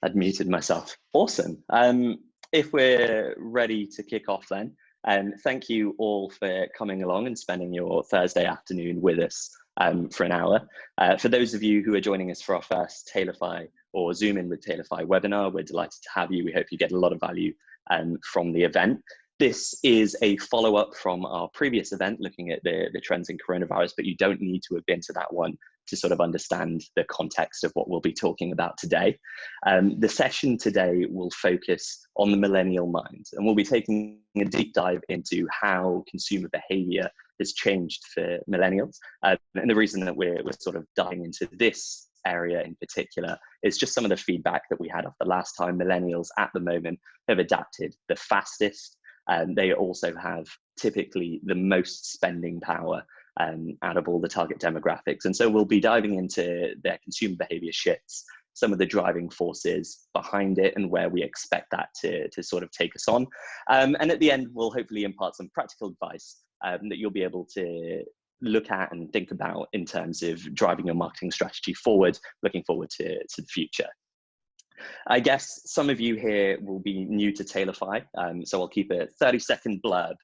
I'd muted myself. Awesome. If we're ready to kick off then, thank you all for coming along and spending your Thursday afternoon with us for an hour. For those of you who are joining us for our first Tailify or Zoom in with Tailify webinar, we're delighted to have you. We hope you get a lot of value from the event. This is a follow-up from our previous event looking at the trends in coronavirus, but you don't need to have been to that one to sort of understand the context of what we'll be talking about today. The session today will focus on the millennial mind, and we'll be taking a deep dive into how consumer behavior has changed for millennials. And the reason that we're sort of diving into this area in particular is just some of the feedback that we had off the last time. Millennials at the moment have adapted the fastest. They also have typically the most spending power out of all the target demographics. And so we'll be diving into their consumer behavior shifts, some of the driving forces behind it, and where we expect that to sort of take us on. And at the end, we'll hopefully impart some practical advice that you'll be able to look at and think about in terms of driving your marketing strategy forward, looking forward to the future. I guess some of you here will be new to Tailify, so I'll keep a 30-second blurb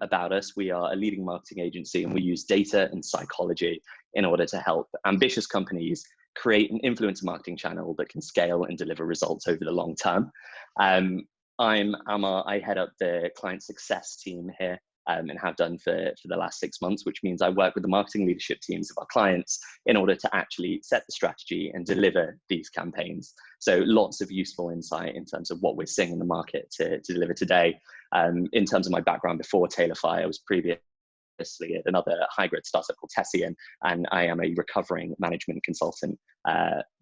about us. We are a leading marketing agency, and we use data and psychology in order to help ambitious companies create an influencer marketing channel that can scale and deliver results over the long term. I'm Ammar. I head up the client success team here and have done for the last 6 months, which means I work with the marketing leadership teams of our clients in order to actually set the strategy and deliver these campaigns. So lots of useful insight in terms of what we're seeing in the market to deliver today. In terms of my background before Tailify, I was previously at another high-growth startup called Tessie, and I am a recovering management consultant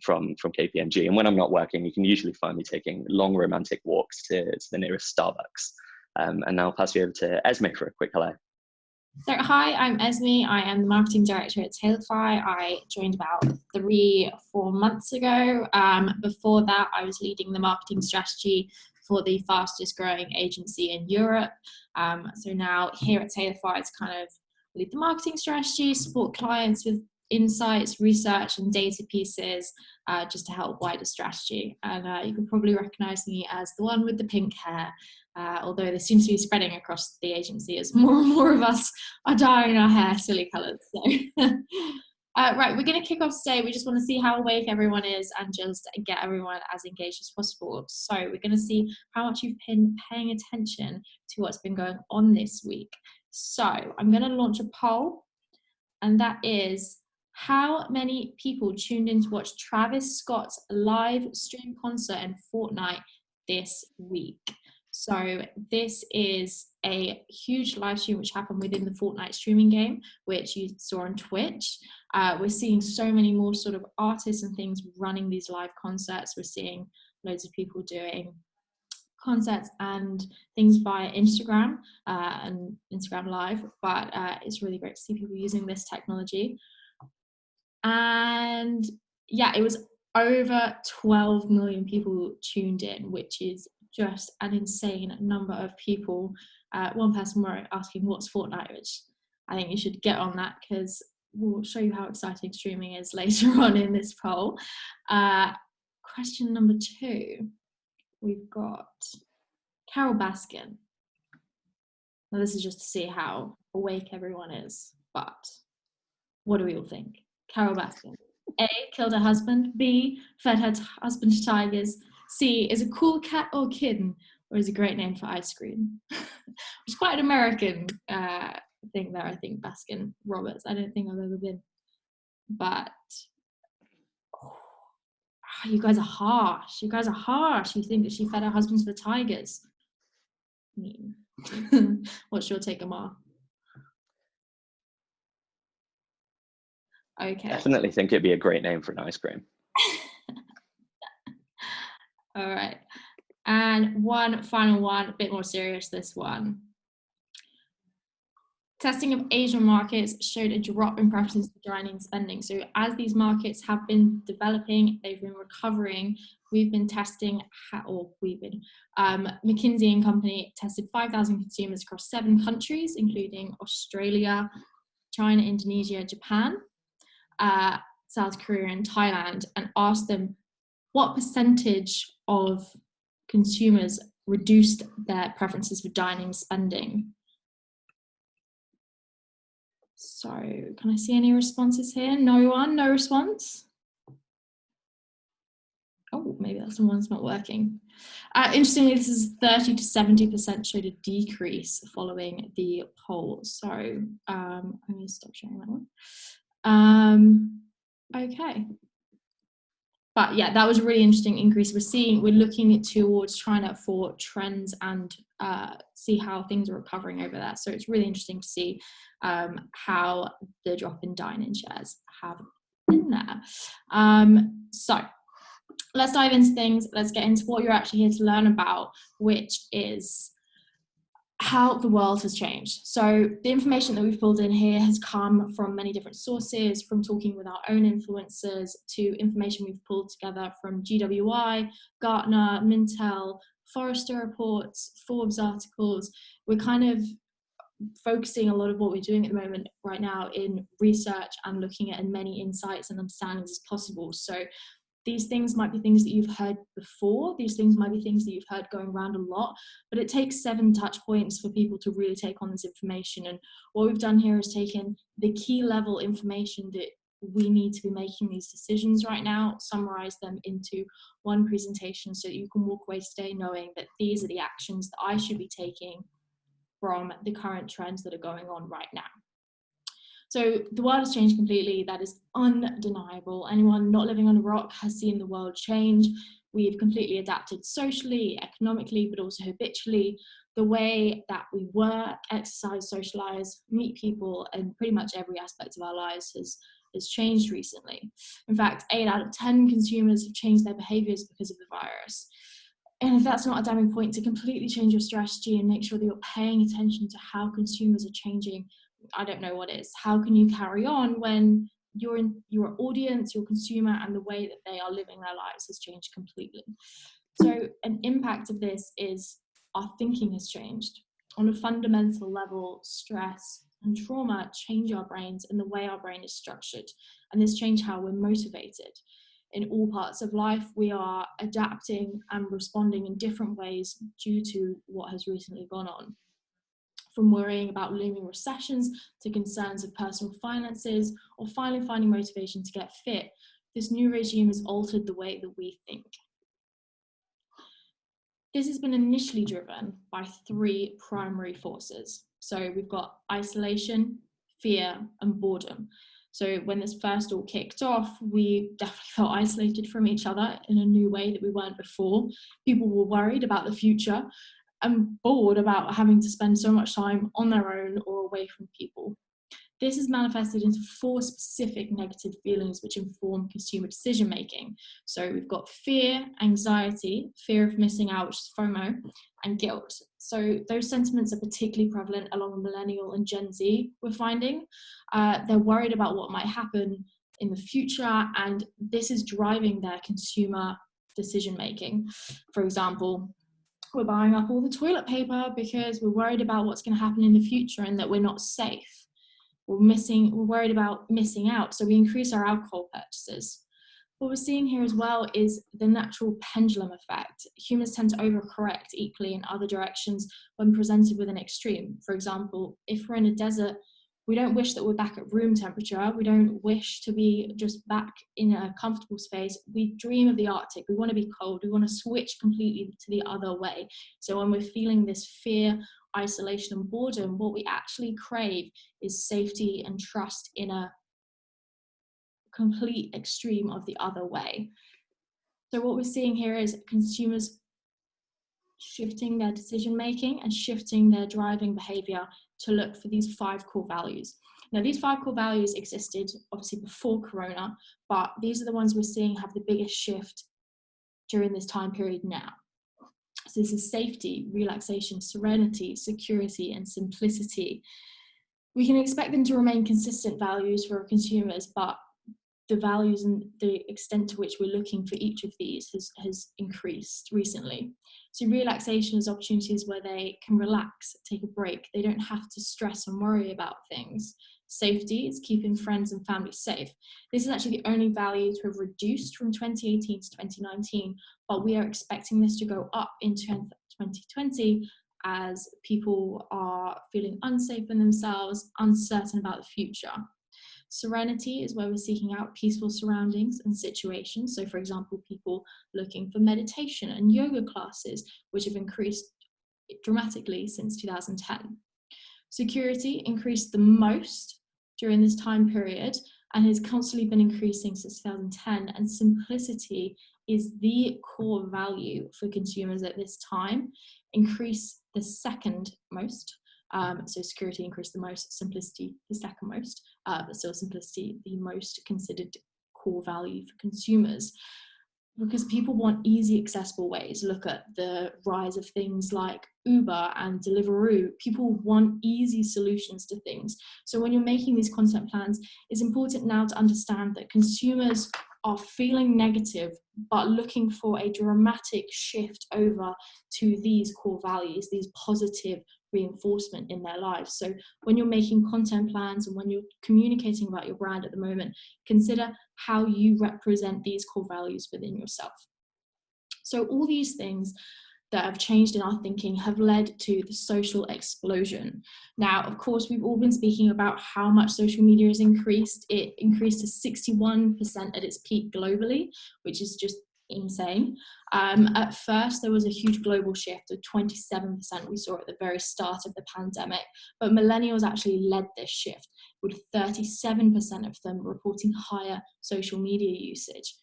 from KPMG. And when I'm not working, you can usually find me taking long romantic walks to the nearest Starbucks. And now I'll pass you over to Esme for a quick hello. So hi, I'm Esme. I am the marketing director at Tailify. I joined about 3 or 4 months ago. Before that, I was leading the marketing strategy for the fastest growing agency in Europe. So now here at Tailify, it's kind of lead the marketing strategy, support clients with insights, research and data pieces, just to help wider strategy. And you can probably recognize me as the one with the pink hair. Although this seems to be spreading across the agency as more and more of us are dyeing our hair silly colours. So, right, we're going to kick off today. We just want to see how awake everyone is and just get everyone as engaged as possible. So we're going to see how much you've been paying attention to what's been going on this week. So I'm going to launch a poll, and that is, how many people tuned in to watch Travis Scott's live stream concert in Fortnite this week? So this is a huge live stream which happened within the Fortnite streaming game, which you saw on Twitch. We're seeing so many more sort of artists and things running these live concerts. We're seeing loads of people doing concerts and things via Instagram and Instagram Live, but it's really great to see people using this technology. And yeah, it was over 12 million people tuned in, which is just an insane number of people. One person were asking what's Fortnite, which I think you should get on that because we'll show you how exciting streaming is later on in this poll. Question number 2, we've got Carol Baskin. Now this is just to see how awake everyone is, but what do we all think? Carol Baskin. A, killed her husband. B, fed her husband to tigers. C, is a cool cat or kitten, or is a great name for ice cream. Which is quite an American thing there, I think, Baskin Roberts. I don't think I've ever been. But you guys are harsh. You guys are harsh. You think that she fed her husband to the tigers. Mean. What's your take, Ammar? Okay. Definitely think it'd be a great name for an ice cream. All right. And one final one, a bit more serious, this one. Testing of Asian markets showed a drop in preferences for dining spending. So as these markets have been developing, they've been recovering. We've been testing, McKinsey and Company tested 5,000 consumers across 7 countries, including Australia, China, Indonesia, Japan, South Korea and Thailand, and asked them what percentage of consumers reduced their preferences for dining spending? So can I see any responses here? No one, no response. Oh, maybe that's the one that's not working. Interestingly, this is 30 to 70% showed a decrease following the poll. So I'm going to stop sharing that one. Okay. But yeah, that was a really interesting increase. We're looking towards China for trends and see how things are recovering over there. So it's really interesting to see how the drop in dine-in shares have been there. So let's dive into things. Let's get into what you're actually here to learn about, which is how the world has changed. So the information that we've pulled in here has come from many different sources, from talking with our own influencers to information we've pulled together from GWI, Gartner, Mintel, Forrester reports, Forbes articles. We're kind of focusing a lot of what we're doing at the moment right now in research and looking at as many insights and understandings as possible. So these things might be things that you've heard before. These things might be things that you've heard going around a lot, but it takes 7 touch points for people to really take on this information. And what we've done here is taken the key level information that we need to be making these decisions right now, summarize them into one presentation so that you can walk away today knowing that these are the actions that I should be taking from the current trends that are going on right now. So the world has changed completely. That is undeniable. Anyone not living on a rock has seen the world change. We've completely adapted socially, economically, but also habitually. The way that we work, exercise, socialize, meet people, and pretty much every aspect of our lives has changed recently. In fact, 8 out of 10 consumers have changed their behaviors because of the virus. And if that's not a damning point to completely change your strategy and make sure that you're paying attention to how consumers are changing, I don't know what is. How can you carry on when your audience, your consumer, and the way that they are living their lives has changed completely? So an impact of this is our thinking has changed. On a fundamental level, stress and trauma change our brains and the way our brain is structured. And this changed how we're motivated. In all parts of life, we are adapting and responding in different ways due to what has recently gone on. From worrying about looming recessions to concerns of personal finances or finally finding motivation to get fit, this new regime has altered the way that we think. This has been initially driven by 3 primary forces. So we've got isolation, fear, and boredom. So when this first all kicked off, we definitely felt isolated from each other in a new way that we weren't before. People were worried about the future and bored about having to spend so much time on their own or away from people. This is manifested into 4 specific negative feelings which inform consumer decision making. So we've got fear, anxiety, fear of missing out, which is FOMO, and guilt. So those sentiments are particularly prevalent along Millennial and Gen Z, we're finding. They're worried about what might happen in the future, and this is driving their consumer decision making. For example, we're buying up all the toilet paper because we're worried about what's going to happen in the future and that we're not safe. We're worried about missing out, so we increase our alcohol purchases. What we're seeing here as well is the natural pendulum effect. Humans tend to overcorrect equally in other directions when presented with an extreme. For example, if we're in a desert, we don't wish that we're back at room temperature. We don't wish to be just back in a comfortable space. We dream of the Arctic. We want to be cold. We want to switch completely to the other way. So when we're feeling this fear, isolation, and boredom, what we actually crave is safety and trust in a complete extreme of the other way. So what we're seeing here is consumers shifting their decision making and shifting their driving behavior to look for these 5 core values. Now, these 5 core values existed obviously before Corona, but these are the ones we're seeing have the biggest shift during this time period now. So this is safety, relaxation, serenity, security, and simplicity. We can expect them to remain consistent values for our consumers, but the values and the extent to which we're looking for each of these has increased recently. So relaxation is opportunities where they can relax, take a break. They don't have to stress and worry about things. Safety is keeping friends and family safe. This is actually the only value to have reduced from 2018 to 2019, but we are expecting this to go up in 2020 as people are feeling unsafe in themselves, uncertain about the future. Serenity is where we're seeking out peaceful surroundings and situations. So for example, people looking for meditation and yoga classes, which have increased dramatically since 2010. Security increased the most during this time period and has constantly been increasing since 2010. And simplicity is the core value for consumers at this time. Increase the second most. So security increased the most, simplicity the second most, but still simplicity the most considered core value for consumers. Because people want easy, accessible ways. Look at the rise of things like Uber and Deliveroo. People want easy solutions to things. So when you're making these content plans, it's important now to understand that consumers are feeling negative, but looking for a dramatic shift over to these core values, these positive reinforcement in their lives. So when you're making content plans and when you're communicating about your brand at the moment, consider how you represent these core values within yourself. So all these things that have changed in our thinking have led to the social explosion. Now, of course, we've all been speaking about how much social media has increased. It increased to 61% at its peak globally, which is just insane. At first, there was a huge global shift of 27% we saw at the very start of the pandemic, but millennials actually led this shift, with 37% of them reporting higher social media usage.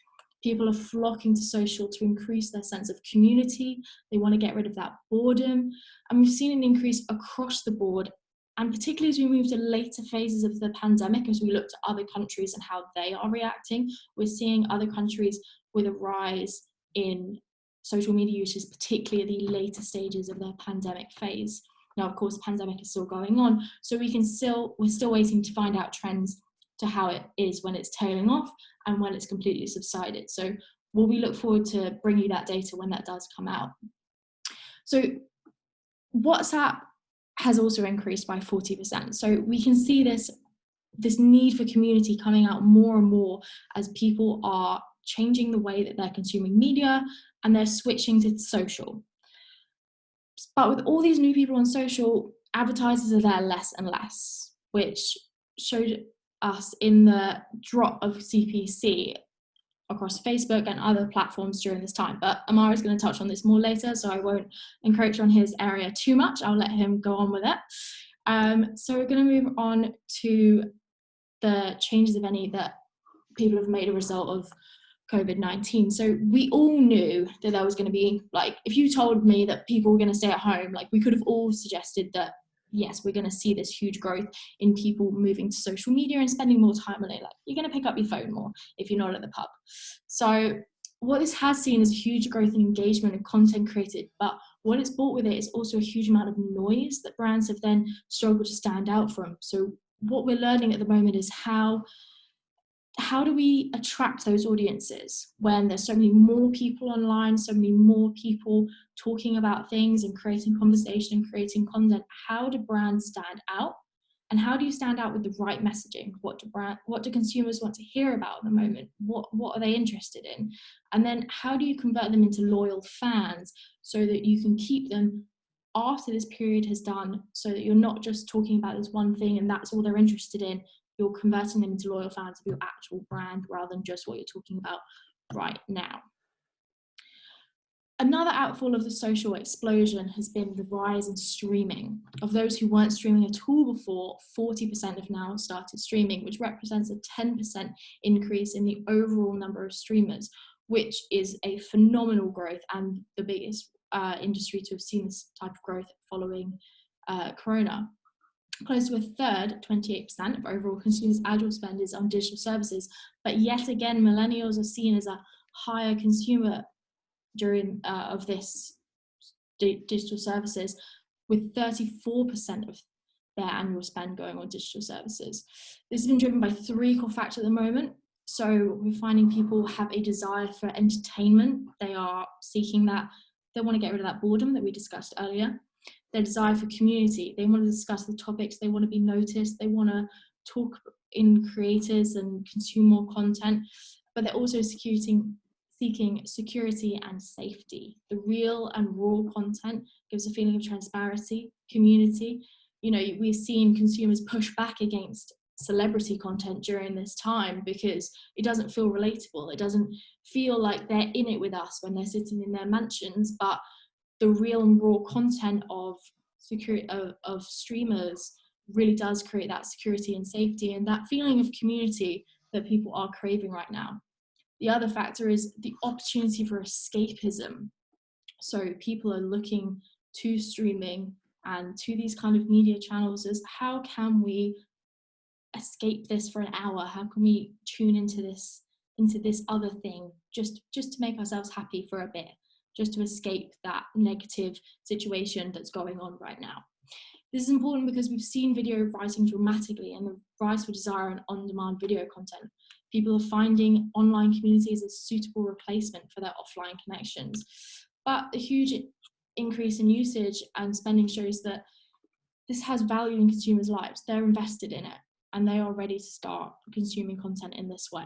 People are flocking to social to increase their sense of community. They want to get rid of that boredom. And we've seen an increase across the board. And particularly as we move to later phases of the pandemic, as we look to other countries and how they are reacting, we're seeing other countries with a rise in social media usage, particularly at the later stages of their pandemic phase. Now, of course, the pandemic is still going on, so we're still waiting to find out trends to how it is when it's tailing off and when it's completely subsided. So we look forward to bringing you that data when that does come out. So WhatsApp has also increased by 40%. So we can see this need for community coming out more and more as people are changing the way that they're consuming media and they're switching to social. But with all these new people on social, advertisers are there less and less, which showed us in the drop of CPC across Facebook and other platforms during this time. But Ammar is going to touch on this more later, so I won't encroach on his area too much. I'll let him go on with it. So we're going to move on to the changes, if any, that people have made a result of COVID-19. So we all knew that there was going to be, like, if you told me that people were going to stay at home, like, we could have all suggested that, yes, we're going to see this huge growth in people moving to social media and spending more time on it. Like, you're going to pick up your phone more if you're not at the pub. So what this has seen is a huge growth in engagement and content created, but what it's brought with it is also a huge amount of noise that brands have then struggled to stand out from. So what we're learning at the moment is how do we attract those audiences when there's so many more people online, so many more people talking about things and creating conversation and creating content? How do brands stand out? And how do you stand out with the right messaging? What do consumers want to hear about at the moment? What are they interested in? And then how do you convert them into loyal fans so that you can keep them after this period has done, so that you're not just talking about this one thing and that's all they're interested in? You're converting them into loyal fans of your actual brand rather than just what you're talking about right now. Another outfall of the social explosion has been the rise in streaming. Of those who weren't streaming at all before, 40% have now started streaming, which represents a 10% increase in the overall number of streamers, which is a phenomenal growth and the biggest industry to have seen this type of growth following Corona. Close to a third, 28% of overall consumers' annual spend is on digital services, but yet again, millennials are seen as a higher consumer during of this digital services, with 34% of their annual spend going on digital services. This has been driven by three core factors at the moment. So we're finding people have a desire for entertainment. They are seeking that. They want to get rid of that boredom that we discussed earlier. Their desire for community. They want to discuss the topics. They want to be noticed. They want to talk in creators and consume more content, but they're also seeking security and safety. The real and raw content gives a feeling of transparency, community. You know, we've seen consumers push back against celebrity content during this time because it doesn't feel relatable. It doesn't feel like they're in it with us when they're sitting in their mansions, but the real and raw content of security of streamers really does create that security and safety and that feeling of community that people are craving right now. The other factor is the opportunity for escapism. So people are looking to streaming and to these kind of media channels as how can we escape this for an hour? How can we tune into this other thing just to make ourselves happy for a bit, just to escape that negative situation that's going on right now? This is important because we've seen video rising dramatically and the rise for desire and on-demand video content. People are finding online communities a suitable replacement for their offline connections. But the huge increase in usage and spending shows that this has value in consumers' lives. They're invested in it and they are ready to start consuming content in this way.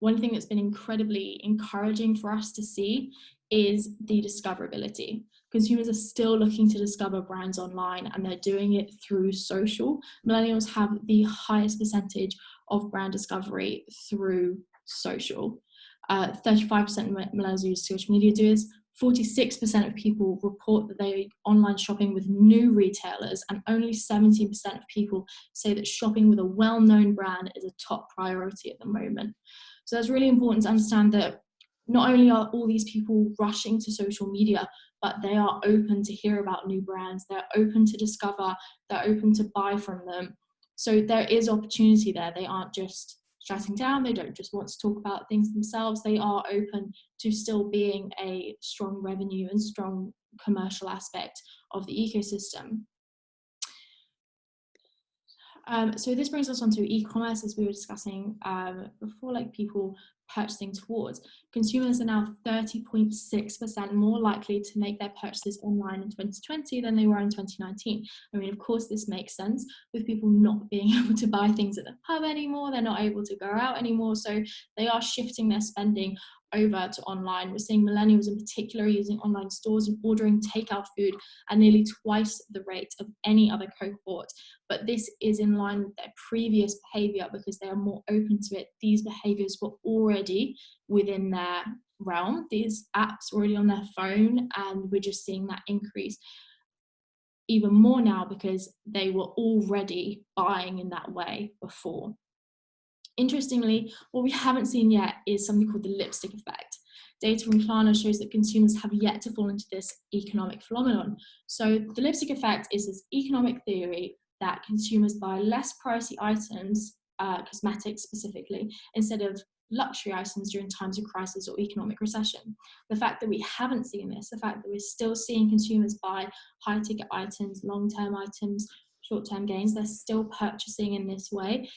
One thing that's been incredibly encouraging for us to see is the discoverability. Consumers are still looking to discover brands online and they're doing it through social. Millennials have the highest percentage of brand discovery through social. 35% of millennials use social media doers. 46% of people report that they're online shopping with new retailers, and only 17% of people say that shopping with a well-known brand is a top priority at the moment. So that's really important to understand that not only are all these people rushing to social media, but they are open to hear about new brands, they're open to discover, they're open to buy from them. So there is opportunity there. They aren't just shutting down, they don't just want to talk about things themselves, they are open to still being a strong revenue and strong commercial aspect of the ecosystem. So this brings us on to e-commerce, as we were discussing before, like people purchasing towards. Consumers are now 30.6% more likely to make their purchases online in 2020 than they were in 2019. I mean, of course, this makes sense with people not being able to buy things at the pub anymore, they're not able to go out anymore, so they are shifting their spending over to online. We're seeing millennials in particular using online stores and ordering takeout food at nearly twice the rate of any other cohort. But this is in line with their previous behaviour because they are more open to it. These behaviours were already within their realm. These apps were already on their phone, and we're just seeing that increase even more now because they were already buying in that way before. Interestingly, what we haven't seen yet is something called the lipstick effect. Data from Klarna shows that consumers have yet to fall into this economic phenomenon. So the lipstick effect is this economic theory that consumers buy less pricey items, cosmetics specifically, instead of luxury items during times of crisis or economic recession. The fact that we haven't seen this, the fact that we're still seeing consumers buy high ticket items, long-term items, short-term gains, they're still purchasing in this way,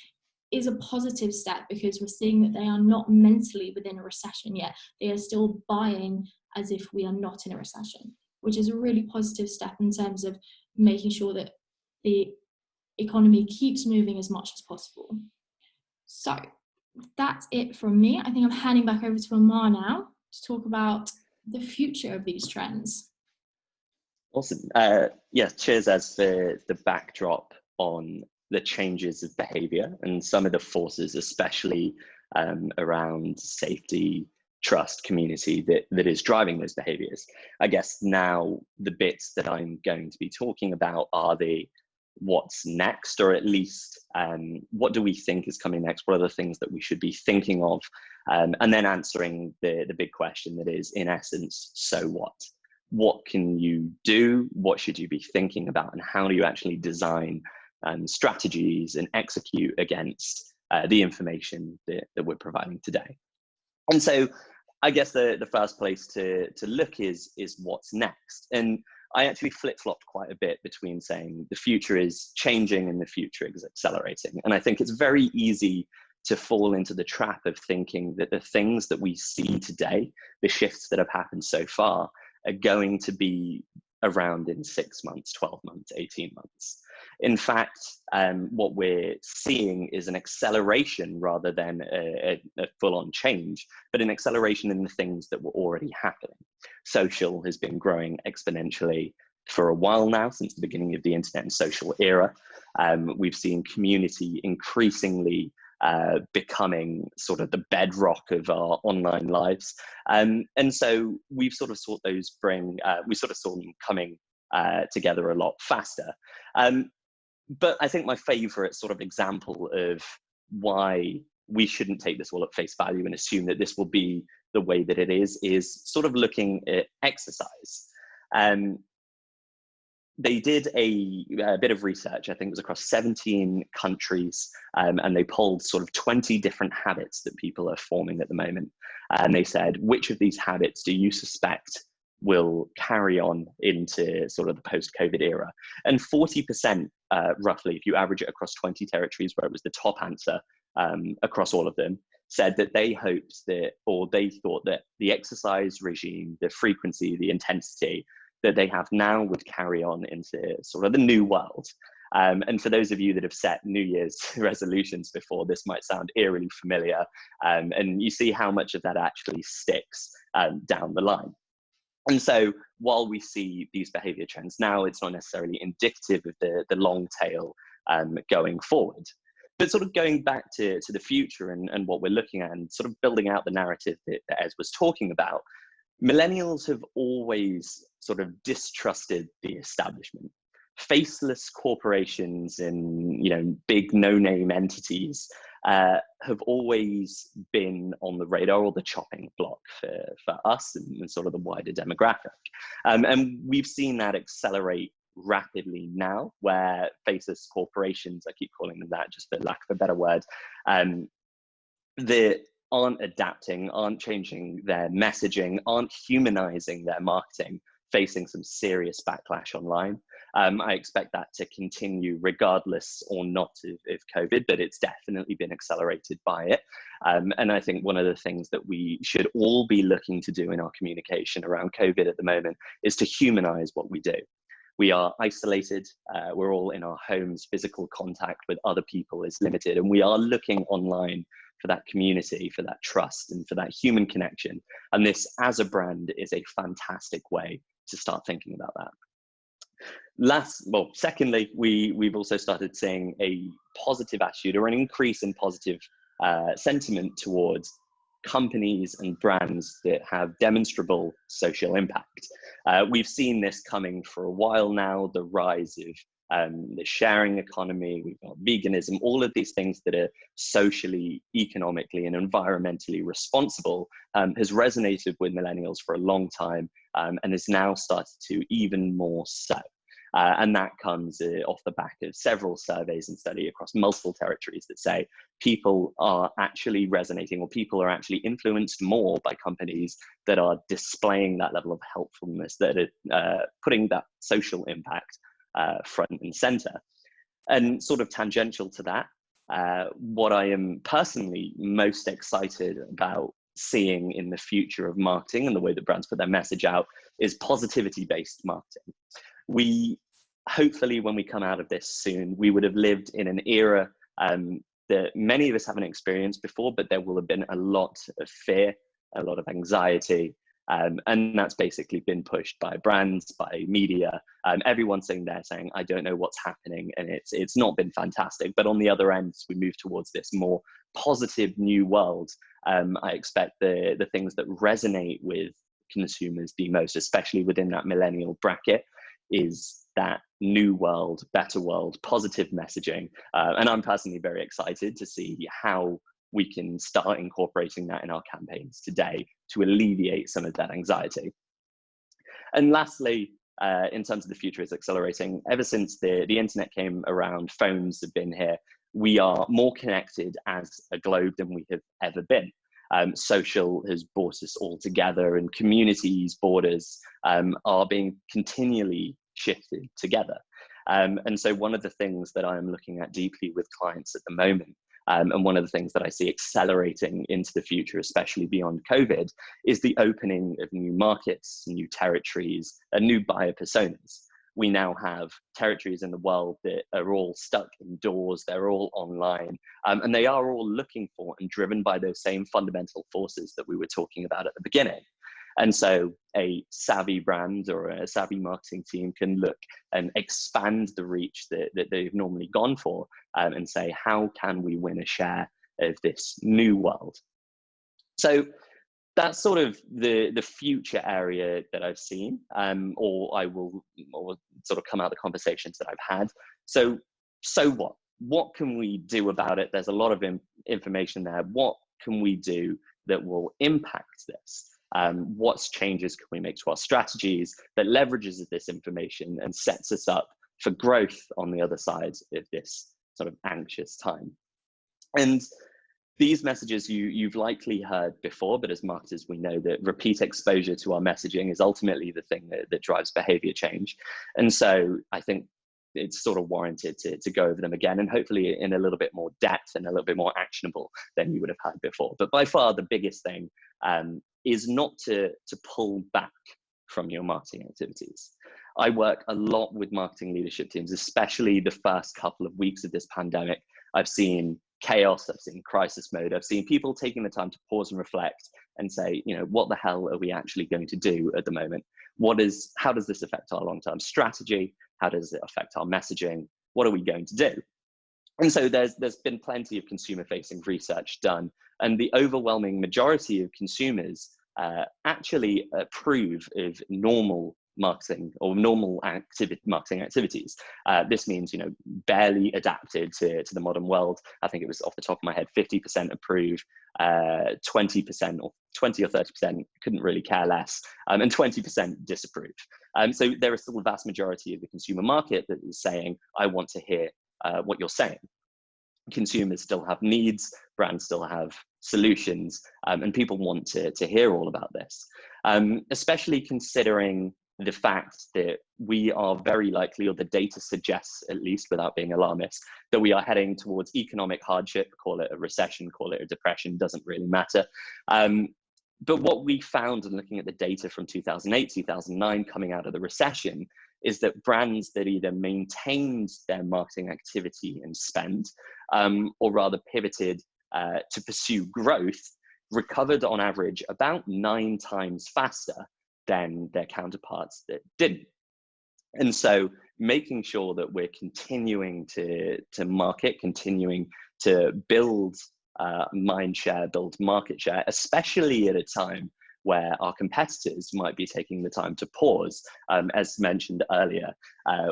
is a positive step because we're seeing that they are not mentally within a recession yet. They are still buying as if we are not in a recession, which is a really positive step in terms of making sure that the economy keeps moving as much as possible. So that's it from me. I think I'm handing back over to Ammar now to talk about the future of these trends. Awesome. Yeah, cheers as the backdrop on the changes of behavior and some of the forces, especially around safety, trust, community that is driving those behaviors. I guess now the bits that I'm going to be talking about are the what's next, or at least what do we think is coming next? What are the things that we should be thinking of? And then answering the big question that is, in essence, so what? What can you do? What should you be thinking about? And how do you actually design strategies and execute against the information that we're providing today? And so I guess the first place to look is what's next. And I actually flip-flopped quite a bit between saying the future is changing and the future is accelerating. And I think it's very easy to fall into the trap of thinking that the things that we see today, the shifts that have happened so far, are going to be around in 6 months, 12 months, 18 months. In fact, what we're seeing is an acceleration rather than a full-on change, but an acceleration in the things that were already happening. Social has been growing exponentially for a while now, since the beginning of the internet and social era. We've seen community increasingly becoming sort of the bedrock of our online lives. And so we've sort of saw those we sort of saw them coming together a lot faster. But I think my favorite sort of example of why we shouldn't take this all at face value and assume that this will be the way that it is sort of looking at exercise. They did a bit of research, I think it was across 17 countries, and they polled sort of 20 different habits that people are forming at the moment. And they said, which of these habits do you suspect will carry on into sort of the post-COVID era? And 40%, roughly, if you average it across 20 territories, where it was the top answer across all of them, said that they hoped that, or they thought that the exercise regime, the frequency, the intensity that they have now would carry on into sort of the new world. And for those of you that have set New Year's resolutions before, this might sound eerily familiar, and you see how much of that actually sticks down the line. And so while we see these behavior trends now, it's not necessarily indicative of the long tail going forward. But sort of going back to the future and what we're looking at, and sort of building out the narrative that Ez was talking about, millennials have always sort of distrusted the establishment. Faceless corporations and, you know, big no-name entities have always been on the radar or the chopping block for us and sort of the wider demographic. And we've seen that accelerate rapidly now, where faceless corporations, I keep calling them that just for lack of a better word, they aren't adapting, aren't changing their messaging, aren't humanizing their marketing, facing some serious backlash online. I expect that to continue regardless or not of COVID, but it's definitely been accelerated by it. And I think one of the things that we should all be looking to do in our communication around COVID at the moment is to humanize what we do. We are isolated, we're all in our homes, physical contact with other people is limited, and we are looking online for that community, for that trust, and for that human connection. And this, as a brand, is a fantastic way to start thinking about that. Secondly, we've also started seeing a positive attitude, or an increase in positive sentiment towards companies and brands that have demonstrable social impact. We've seen this coming for a while now, the rise of the sharing economy, we've got veganism, all of these things that are socially, economically, and environmentally responsible has resonated with millennials for a long time, and has now started to even more so. And that comes off the back of several surveys and study across multiple territories that say people are actually resonating, or people are actually influenced more by companies that are displaying that level of helpfulness, that are putting that social impact front and center. And sort of tangential to that, what I am personally most excited about seeing in the future of marketing and the way that brands put their message out is positivity-based marketing. We hopefully, when we come out of this soon, we would have lived in an era that many of us haven't experienced before, but there will have been a lot of fear, a lot of anxiety, and that's basically been pushed by brands, by media, everyone sitting there saying, I don't know what's happening, and it's not been fantastic. But on the other end, as we move towards this more positive new world, I expect the things that resonate with consumers the most, especially within that millennial bracket, is that new world, better world, positive messaging. And I'm personally very excited to see how we can start incorporating that in our campaigns today to alleviate some of that anxiety. And lastly, in terms of the future is accelerating. Ever since the internet came around, phones have been here. We are more connected as a globe than we have ever been. Social has brought us all together, and communities, borders are being continually shifted together. And so one of the things that I'm looking at deeply with clients at the moment, and one of the things that I see accelerating into the future, especially beyond COVID, is the opening of new markets, new territories, and new buyer personas. we now have territories in the world that are all stuck indoors, they're all online, and they are all looking for and driven by those same fundamental forces that we were talking about at the beginning. And so a savvy brand or a savvy marketing team can look and expand the reach that they've normally gone for, and say, how can we win a share of this new world? So that's sort of the future area that I've seen, or will sort of come out of the conversations that I've had. So what? What can we do about it? There's a lot of information there. What can we do that will impact this? What changes can we make to our strategies that leverages this information and sets us up for growth on the other side of this sort of anxious time? And these messages you've likely heard before, but as marketers, we know that repeat exposure to our messaging is ultimately the thing that drives behavior change. And so I think it's sort of warranted to go over them again, and hopefully in a little bit more depth and a little bit more actionable than you would have had before. But by far the biggest thing is not to pull back from your marketing activities. I work a lot with marketing leadership teams, especially the first couple of weeks of this pandemic. I've seen chaos, I've seen crisis mode, I've seen people taking the time to pause and reflect and say, what the hell are we actually going to do at the moment? How does this affect our long-term strategy? How does it affect our messaging? What are we going to do? And so there's been plenty of consumer-facing research done, and the overwhelming majority of consumers actually approve of normal marketing or normal marketing activities. This means, barely adapted to the modern world. I think it was off the top of my head, 50% approve, 20% or 20 or 30% couldn't really care less, and 20% disapprove. So there is still a vast majority of the consumer market that is saying, I want to hear what you're saying. Consumers still have needs, brands still have solutions, and people want to hear all about this, especially considering the fact that we are very likely, or the data suggests, at least without being alarmist, that we are heading towards economic hardship. Call it a recession, call it a depression, doesn't really matter. But what we found in looking at the data from 2008, 2009, coming out of the recession, is that brands that either maintained their marketing activity and spend, or rather pivoted to pursue growth, recovered on average about 9 times faster than their counterparts that didn't. And so making sure that we're continuing to market, continuing to build mind share, build market share, especially at a time where our competitors might be taking the time to pause. As mentioned earlier,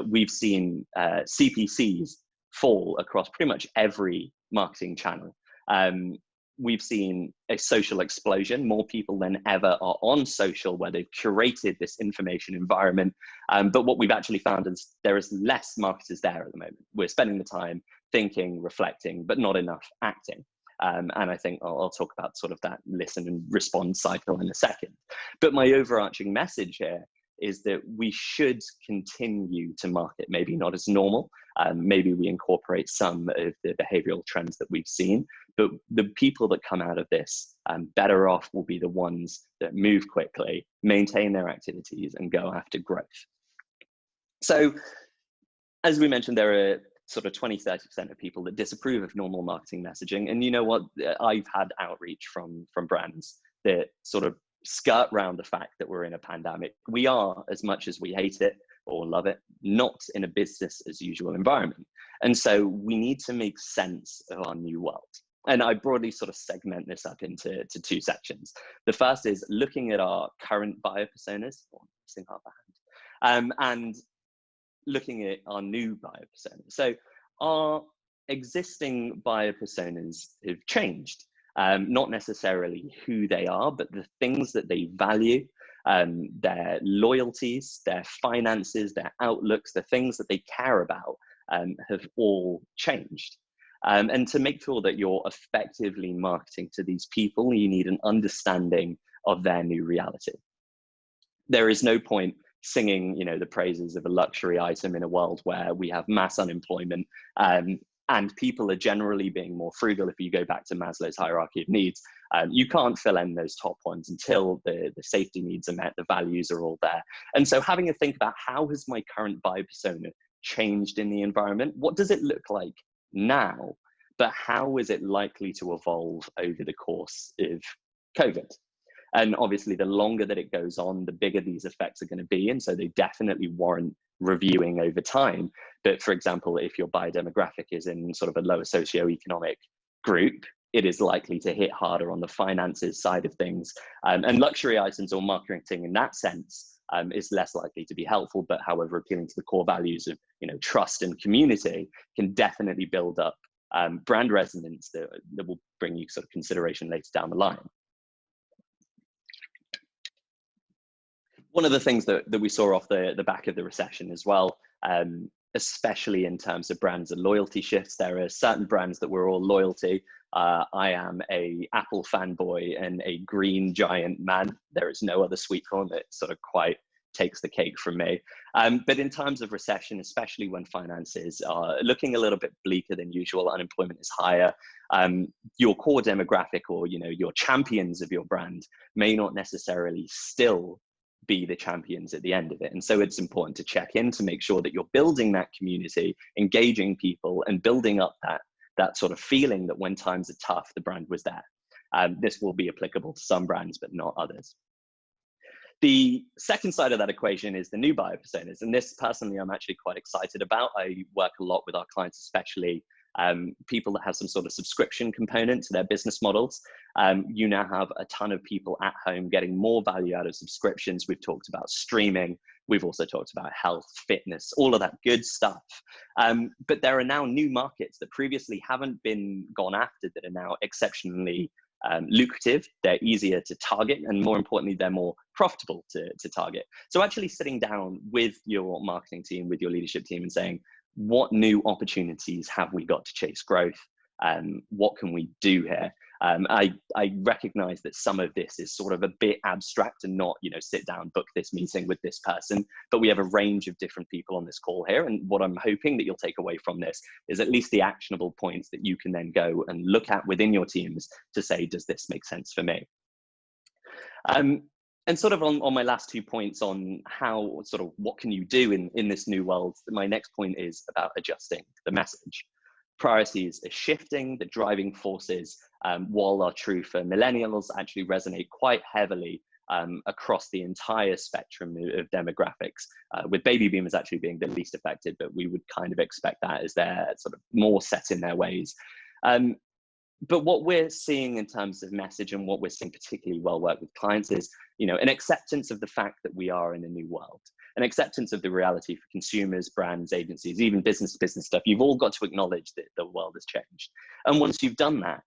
we've seen CPCs fall across pretty much every marketing channel. We've seen a social explosion. More people than ever are on social, where they've curated this information environment. But what we've actually found is there is less marketers there at the moment. We're spending the time thinking, reflecting, but not enough acting. And I think I'll talk about sort of that listen and respond cycle in a second. But my overarching message here is that we should continue to market, maybe not as normal. Maybe we incorporate some of the behavioral trends that we've seen, but the people that come out of this better off will be the ones that move quickly, maintain their activities, and go after growth. So, as we mentioned, there are sort of 20-30% of people that disapprove of normal marketing messaging. And you know what? I've had outreach from brands that sort of skirt around the fact that we're in a pandemic. We are, as much as we hate it or love it, not in a business as usual environment. And so we need to make sense of our new world. And I broadly sort of segment this up into 2 sections. The first is looking at our current buyer personas, and looking at our new buyer personas. So our existing buyer personas have changed. Not necessarily who they are, but the things that they value, their loyalties, their finances, their outlooks, the things that they care about have all changed. And to make sure that you're effectively marketing to these people, you need an understanding of their new reality. There is no point singing, the praises of a luxury item in a world where we have mass unemployment, and people are generally being more frugal. If you go back to Maslow's hierarchy of needs, you can't fill in those top ones until the safety needs are met, the values are all there. And so having a think about, how has my current buyer persona changed in the environment? What does it look like now, but how is it likely to evolve over the course of COVID? And obviously, the longer that it goes on, the bigger these effects are going to be. And so they definitely warrant reviewing over time. But for example, if your buyer demographic is in sort of a lower socioeconomic group, it is likely to hit harder on the finances side of things. And luxury items or marketing in that sense is less likely to be helpful. But however, appealing to the core values of, you know, trust and community can definitely build up brand resonance that will bring you sort of consideration later down the line. One of the things that we saw off the back of the recession as well, especially in terms of brands and loyalty shifts, there are certain brands that we're all loyal to. I am a Apple fanboy and a green giant man. There is no other sweet corn that sort of quite takes the cake from me. But in times of recession, especially when finances are looking a little bit bleaker than usual, unemployment is higher, your core demographic, or, you know, your champions of your brand may not necessarily still be the champions at the end of it. And so it's important to check in to make sure that you're building that community, engaging people, and building up that sort of feeling that when times are tough, the brand was there. This will be applicable to some brands, but not others. The second side of that equation is the new buyer personas. And this personally, I'm actually quite excited about. I work a lot with our clients, especially people that have some sort of subscription component to their business models. You now have a ton of people at home getting more value out of subscriptions. We've talked about streaming. We've also talked about health, fitness, all of that good stuff. But there are now new markets that previously haven't been gone after that are now exceptionally lucrative. They're easier to target, and more importantly, they're more profitable to target. So actually sitting down with your marketing team, with your leadership team, and saying, what new opportunities have we got to chase growth? What can we do here? I recognize that some of this is sort of a bit abstract and not, you know, sit down, book this meeting with this person, but we have a range of different people on this call here. And what I'm hoping that you'll take away from this is at least the actionable points that you can then go and look at within your teams to say, does this make sense for me? And sort of on my last 2 points on how, sort of what can you do in this new world, my next point is about adjusting the message. Priorities are shifting. The driving forces, while are true for millennials, actually resonate quite heavily across the entire spectrum of demographics, with baby boomers actually being the least affected, but we would kind of expect that as they're sort of more set in their ways. But what we're seeing in terms of message, and what we're seeing particularly well work with clients, is, you know, an acceptance of the fact that we are in a new world, an acceptance of the reality for consumers, brands, agencies, even business to business stuff. You've all got to acknowledge that the world has changed. And once you've done that,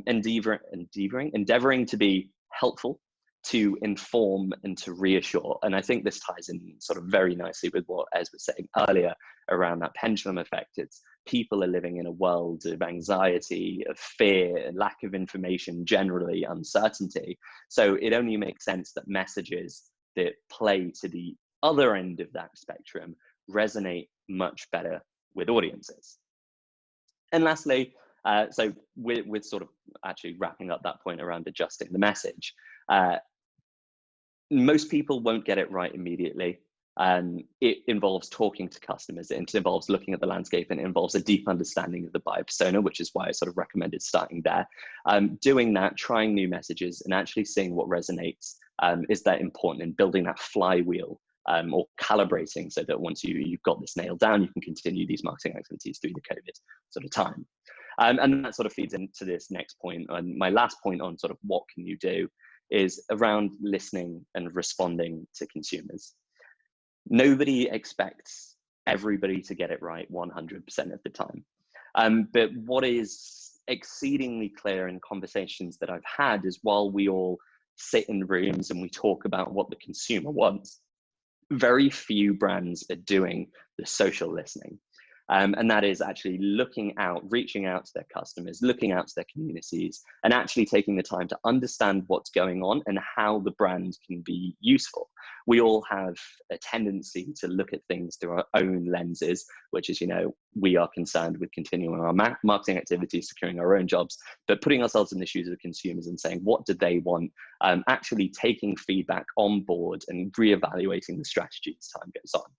endeavoring to be helpful, to inform, and to reassure. And I think this ties in sort of very nicely with what Ez was saying earlier around that pendulum effect. It's people are living in a world of anxiety, of fear, lack of information, generally uncertainty. So it only makes sense that messages that play to the other end of that spectrum resonate much better with audiences. And lastly, so with sort of actually wrapping up that point around adjusting the message, most people won't get it right immediately. It involves talking to customers, it involves looking at the landscape, and it involves a deep understanding of the buyer persona, which is why I sort of recommended starting there. Doing that, trying new messages, and actually seeing what resonates is that important in building that flywheel, or calibrating, so that once you've got this nailed down, you can continue these marketing activities through the COVID sort of time. And that sort of feeds into this next point. And my last point on sort of what can you do is around listening and responding to consumers. Nobody expects everybody to get it right 100% of the time. But what is exceedingly clear in conversations that I've had is, while we all sit in rooms and we talk about what the consumer wants, very few brands are doing the social listening. And that is actually looking out, reaching out to their customers, looking out to their communities, and actually taking the time to understand what's going on and how the brand can be useful. we all have a tendency to look at things through our own lenses, which is, we are concerned with continuing our marketing activities, securing our own jobs, but putting ourselves in the shoes of consumers and saying, what do they want? Actually taking feedback on board and reevaluating the strategy as time goes on.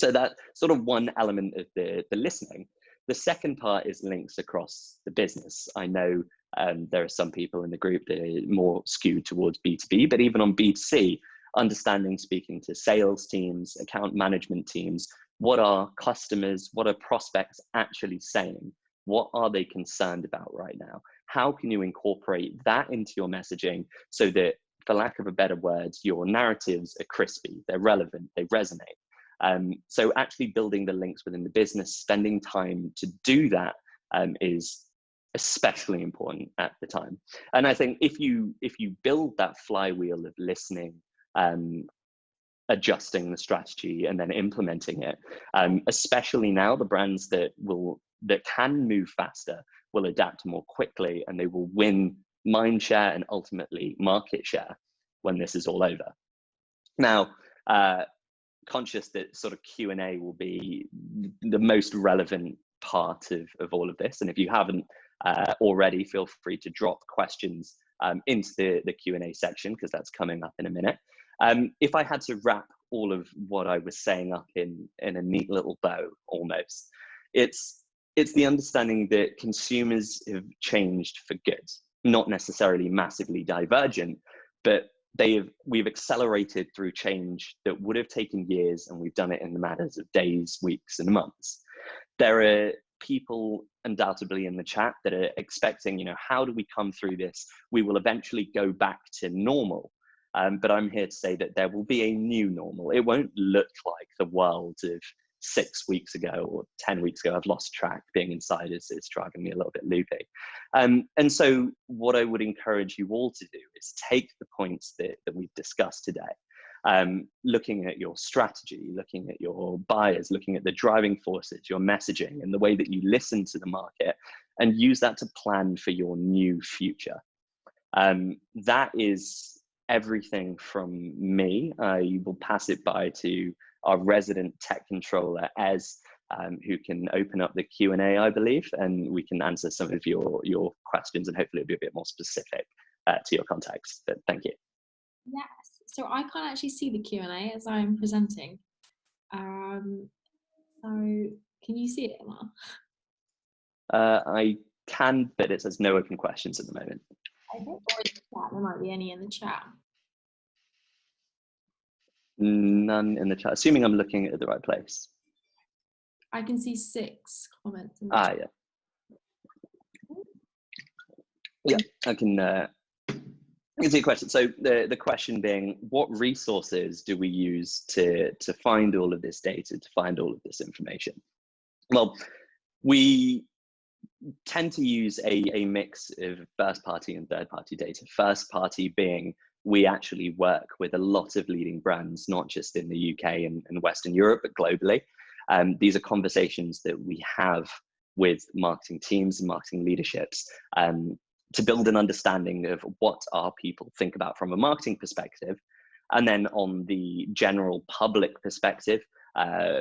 So that's sort of one element of the listening. The second part is links across the business. I know there are some people in the group that are more skewed towards B2B, but even on B2C, understanding, speaking to sales teams, account management teams, what are customers, what are prospects actually saying? What are they concerned about right now? How can you incorporate that into your messaging so that, for lack of a better word, your narratives are crispy, they're relevant, they resonate? So actually building the links within the business, spending time to do that is especially important at the time. And I think if you build that flywheel of listening, adjusting the strategy and then implementing it, especially now, the brands that can move faster will adapt more quickly, and they will win mind share and ultimately market share when this is all over. Now, conscious that sort of Q&A will be the most relevant part of all of this. And if you haven't already, feel free to drop questions into the Q&A section, because that's coming up in a minute. If I had to wrap all of what I was saying up in a neat little bow, almost, it's the understanding that consumers have changed for good, not necessarily massively divergent, but we've accelerated through change that would have taken years, and we've done it in the matters of days, weeks, and months. There are people undoubtedly in the chat that are expecting, how do we come through this? We will eventually go back to normal. But I'm here to say that there will be a new normal. It won't look like the world of 6 weeks ago or 10 weeks ago. I've lost track. Being inside is driving me a little bit loopy. And so what I would encourage you all to do is take the points that we've discussed today, looking at your strategy, looking at your buyers, looking at the driving forces, your messaging, and the way that you listen to the market, and use that to plan for your new future. That is everything from me. I will pass it by to our resident tech controller, Ez, who can open up the Q&A, I believe, and we can answer some of your questions, and hopefully it'll be a bit more specific to your context. But thank you. Yes, so I can't actually see the Q&A as I'm presenting. So can you see it, Ammar? I can, but it says no open questions at the moment. Okay, or in the chat, there might be any in the chat. None in the chat, assuming I'm looking at the right place. I can see 6 comments in the chat. Yeah, I can see a question. So the question being, what resources do we use to find all of this data, to find all of this information? Well, we tend to use a mix of first party and third party data. First party being, we actually work with a lot of leading brands, not just in the UK and Western Europe, but globally. These are conversations that we have with marketing teams and marketing leaderships to build an understanding of what our people think about from a marketing perspective. And then on the general public perspective,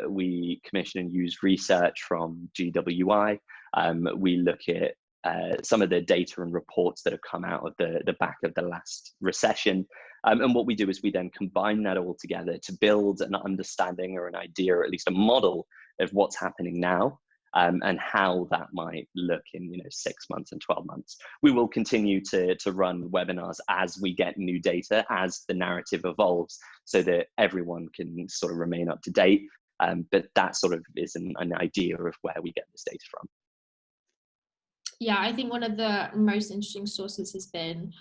we commission and use research from GWI. We look at some of the data and reports that have come out of the back of the last recession. And what we do is we then combine that all together to build an understanding or an idea, or at least a model of what's happening now, and how that might look in 6 months and 12 months. We will continue to run webinars as we get new data, as the narrative evolves, so that everyone can sort of remain up to date. But that sort of is an idea of where we get this data from. Yeah, I think one of the most interesting sources has been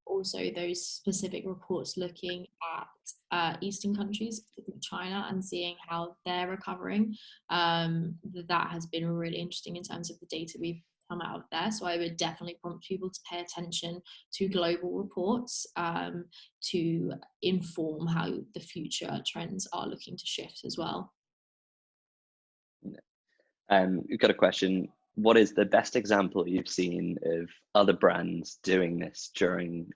also those specific reports looking at Eastern countries, particularly China, and seeing how they're recovering. That has been really interesting in terms of the data we've come out of there. So I would definitely prompt people to pay attention to global reports to inform how the future trends are looking to shift as well. We've got a question. What is the best example you've seen of other brands doing this during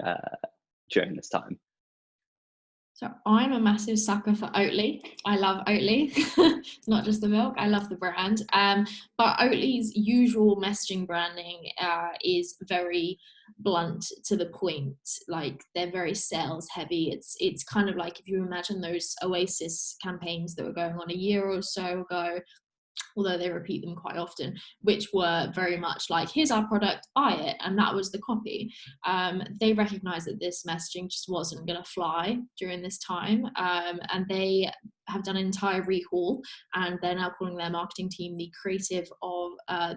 this time? So I'm a massive sucker for Oatly. I love Oatly. It's not just the milk. I love the brand. But Oatly's usual messaging branding is very blunt to the point. Like they're very sales heavy. It's kind of like if you imagine those Oasis campaigns that were going on a year or so ago, although they repeat them quite often, which were very much like, here's our product, buy it, and that was the copy. They recognized that this messaging just wasn't going to fly during this time, and they have done an entire recall, and they're now calling their marketing team the creative of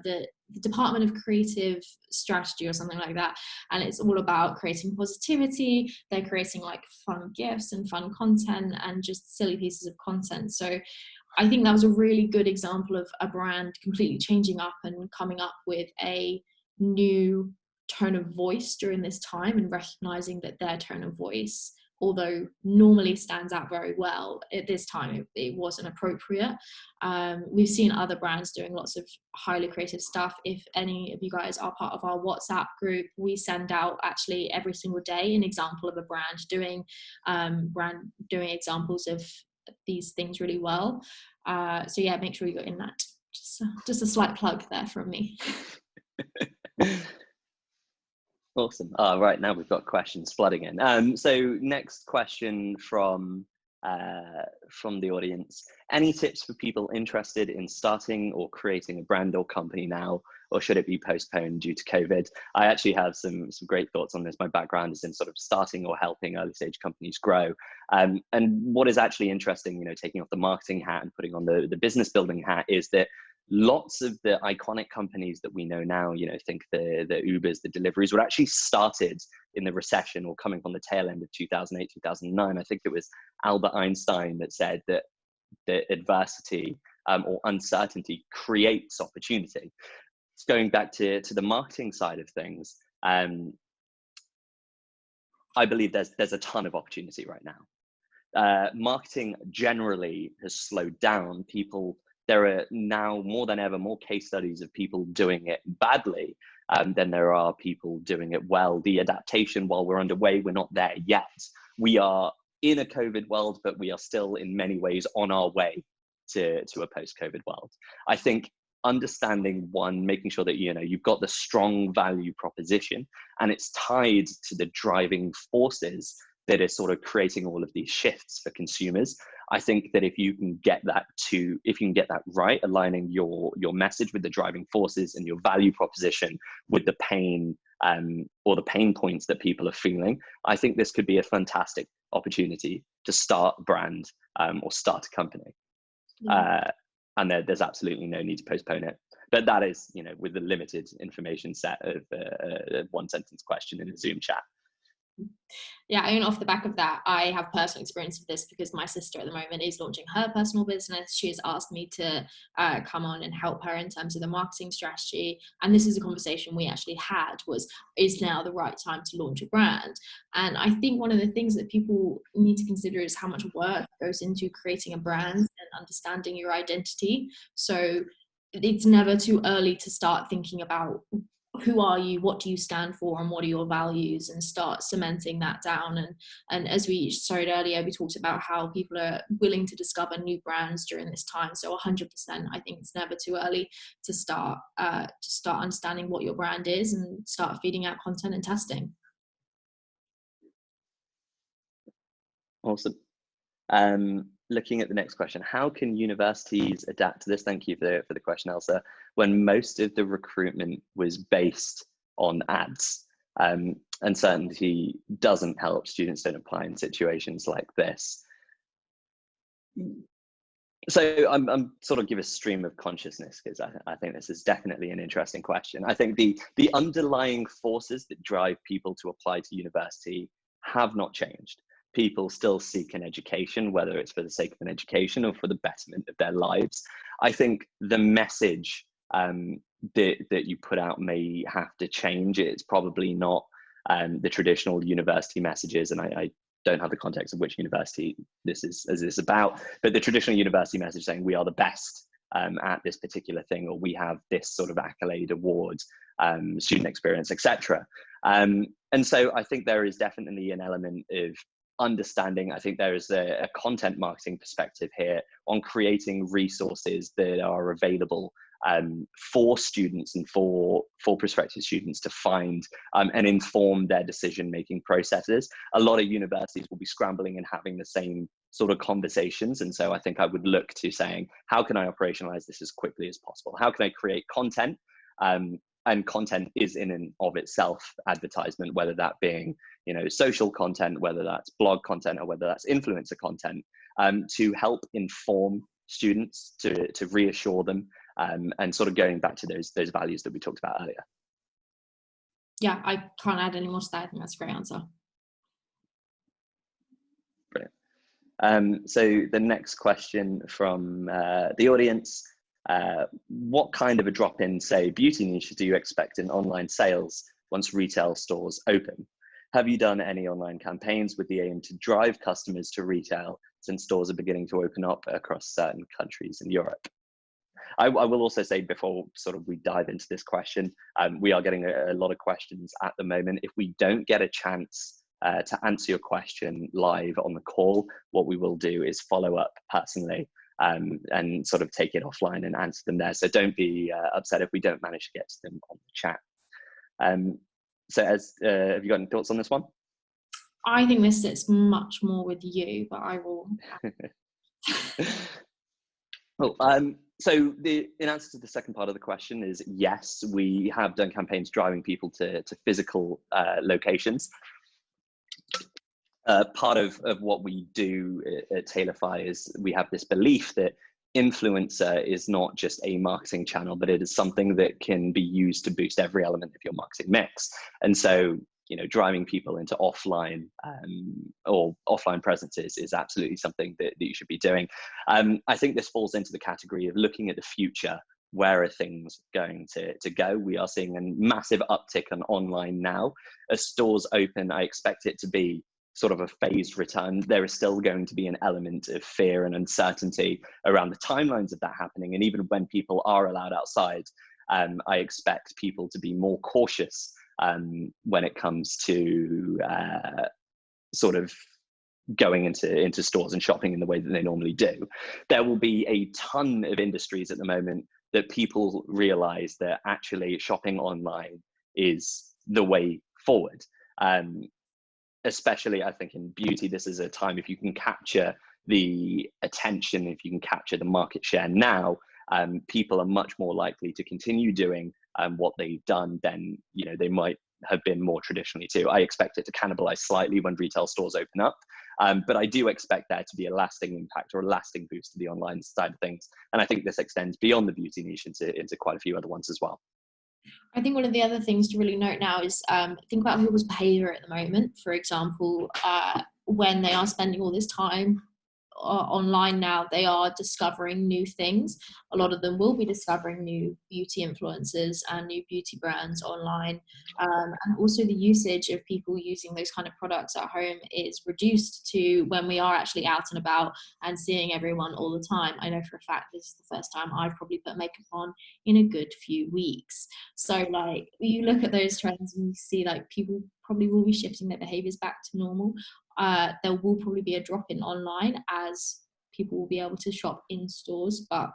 the Department of Creative Strategy or something like that, and it's all about creating positivity. They're creating like fun gifts and fun content and just silly pieces of content. So I think that was a really good example of a brand completely changing up and coming up with a new tone of voice during this time, and recognizing that their tone of voice, although normally stands out very well, at this time it wasn't appropriate. We've seen other brands doing lots of highly creative stuff. If any of you guys are part of our WhatsApp group, we send out actually every single day an example of a brand doing examples of these things really well. So yeah, make sure you're in that. Just a slight plug there from me. Awesome. Right, now we've got questions flooding in. So next question from the audience. Any tips for people interested in starting or creating a brand or company now, or should it be postponed due to COVID? I actually have some great thoughts on this. My background is in sort of starting or helping early stage companies grow. And what is actually interesting, taking off the marketing hat and putting on the business building hat, is that lots of the iconic companies that we know now, think the Ubers, the deliveries, were actually started in the recession or coming from the tail end of 2008, 2009. I think it was Albert Einstein that said that the adversity or uncertainty creates opportunity. It's going back to the marketing side of things. I believe there's a ton of opportunity right now. Marketing generally has slowed down. There are now more than ever more case studies of people doing it badly than there are people doing it well. The adaptation, while we're underway, we're not there yet. We are in a COVID world, but we are still in many ways on our way to a post-COVID world. I think understanding making sure that you've got the strong value proposition and it's tied to the driving forces that are sort of creating all of these shifts for consumers. I think that if you can get that right, aligning your message with the driving forces and your value proposition with the pain or the pain points that people are feeling, I think this could be a fantastic opportunity to start a brand or start a company. Yeah. And there's absolutely no need to postpone it. But that is, with the limited information set of a one sentence question in a Zoom chat. Yeah, I mean, off the back of that, I have personal experience of this because my sister at the moment is launching her personal business. She has asked me to come on and help her in terms of the marketing strategy. And this is a conversation we actually had, is now the right time to launch a brand? And I think one of the things that people need to consider is how much work goes into creating a brand and understanding your identity. So it's never too early to start thinking about who are you, what do you stand for, and what are your values, and start cementing that down. And as we showed earlier, we talked about how people are willing to discover new brands during this time. So 100%, I think it's never too early to start understanding what your brand is and start feeding out content and testing. Awesome. Looking at the next question, how can universities adapt to this? Thank you for the question, Elsa. When most of the recruitment was based on ads, uncertainty doesn't help. Students don't apply in situations like this. So I'm sort of give a stream of consciousness, because I think this is definitely an interesting question. I think the underlying forces that drive people to apply to university have not changed. People still seek an education, whether it's for the sake of an education or for the betterment of their lives. I think the message that you put out may have to change. It's probably not the traditional university messages, and I don't have the context of which university this is about, but the traditional university message saying we are the best at this particular thing, or we have this sort of accolade, award, student experience, etc. And so I think there is definitely an element of understanding, I think there is a content marketing perspective here on creating resources that are available for students and for prospective students to find and inform their decision-making processes. A lot of universities will be scrambling and having the same sort of conversations. And so I think I would look to saying, how can I operationalize this as quickly as possible? How can I create content? And content is in and of itself advertisement, whether that being, social content, whether that's blog content, or whether that's influencer content, to help inform students, to reassure them, and sort of going back to those values that we talked about earlier. Yeah, I can't add any more to that. I think that's a great answer. Brilliant. So the next question from the audience, what kind of a drop in, say, beauty niche do you expect in online sales once retail stores open? Have you done any online campaigns with the aim to drive customers to retail since stores are beginning to open up across certain countries in Europe? I will also say, before sort of we dive into this question, we are getting a lot of questions at the moment. If we don't get a chance to answer your question live on the call, what we will do is follow up personally and sort of take it offline and answer them there. So don't be upset if we don't manage to get to them on the chat. So have you got any thoughts on this one? I think this sits much more with you, but I will. Well, so in answer to the second part of the question is yes, we have done campaigns driving people to physical locations. Part of what we do at Tailify is we have this belief that influencer is not just a marketing channel, but it is something that can be used to boost every element of your marketing mix. And so, driving people into offline or offline presences is absolutely something that you should be doing. I think this falls into the category of looking at the future. Where are things going to go? We are seeing a massive uptick on online now. As stores open, I expect it to be sort of a phased return. There is still going to be an element of fear and uncertainty around the timelines of that happening. And even when people are allowed outside, I expect people to be more cautious when it comes to sort of going into stores and shopping in the way that they normally do. There will be a ton of industries at the moment that people realize that actually shopping online is the way forward. Especially, I think, in beauty, this is a time, if you can capture the attention, if you can capture the market share now, people are much more likely to continue doing what they've done than they might have been more traditionally too. I expect it to cannibalize slightly when retail stores open up, but I do expect there to be a lasting impact or a lasting boost to the online side of things. And I think this extends beyond the beauty niche into quite a few other ones as well. I think one of the other things to really note now is think about people's behaviour at the moment. For example, when they are spending all this time online now, they are discovering new things. A lot of them will be discovering new beauty influencers and new beauty brands online. And also the usage of people using those kind of products at home is reduced to when we are actually out and about and seeing everyone all the time. I know for a fact this is the first time I've probably put makeup on in a good few weeks. So like you look at those trends and you see like people probably will be shifting their behaviors back to normal. There will probably be a drop in online as people will be able to shop in stores, but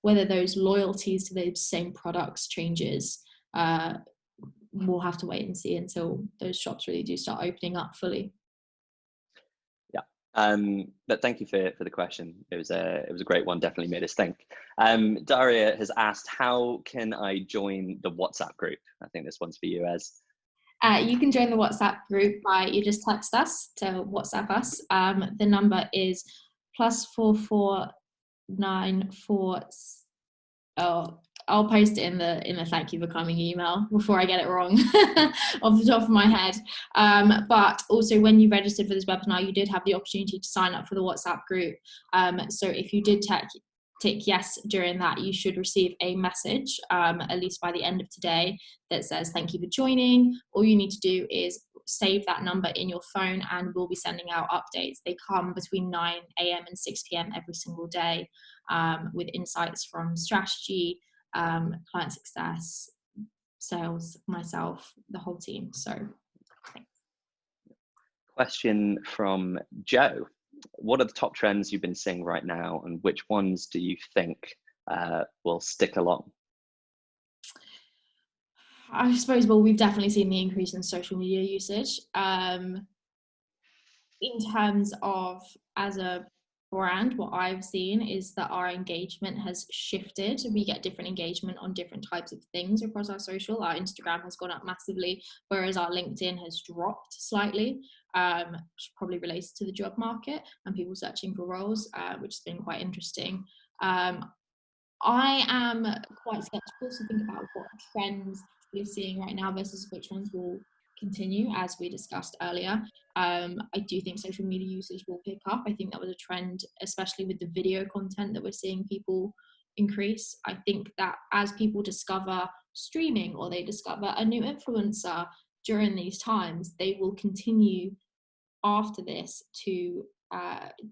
whether those loyalties to those same products changes, we'll have to wait and see until those shops really do start opening up fully. Yeah, but thank you for the question. It was a great one. Definitely made us think. Daria has asked, how can I join the WhatsApp group? I think this one's for you, Ez. You can join the WhatsApp group by, you just text us to WhatsApp us. The number is +4494. Oh, I'll post it in the thank you for coming email before I get it wrong off the top of my head. But also when you registered for this webinar, you did have the opportunity to sign up for the WhatsApp group. So if you did tick yes during that, you should receive a message, at least by the end of today, that says thank you for joining. All you need to do is save that number in your phone and we'll be sending out updates. They come between 9 a.m. and 6 p.m. every single day, with insights from strategy, client success, sales, myself, the whole team. So thanks. Question from Joe. What are the top trends you've been seeing right now, and which ones do you think will stick along? I suppose, well, we've definitely seen the increase in social media usage. In terms of as a brand, what I've seen is that our engagement has shifted. We get different engagement on different types of things across our social. Our Instagram has gone up massively, whereas our LinkedIn has dropped slightly, which probably relates to the job market and people searching for roles, which has been quite interesting. I am quite skeptical to think about what trends we're seeing right now versus which ones will continue, as we discussed earlier. I do think social media usage will pick up. I think that was a trend, especially with the video content that we're seeing people increase. I think that as people discover streaming or they discover a new influencer during these times, they will continue after this to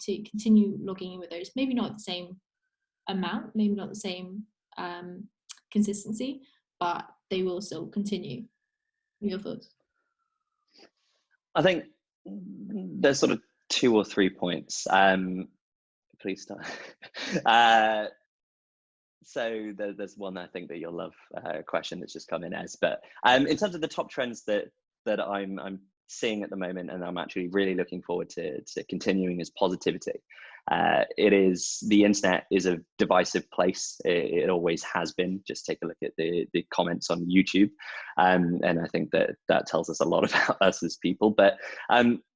continue logging in with those. Maybe not the same amount, maybe not the same consistency, but they will still continue. Your thoughts? I think there's sort of 2 or 3 points. Please start. So there's one I think that you'll love, question that's just come in as, but in terms of the top trends that I'm seeing at the moment, and I'm actually really looking forward to continuing, is positivity. The internet is a divisive place. It always has been. Just take a look at the comments on YouTube, and I think that tells us a lot about us as people. But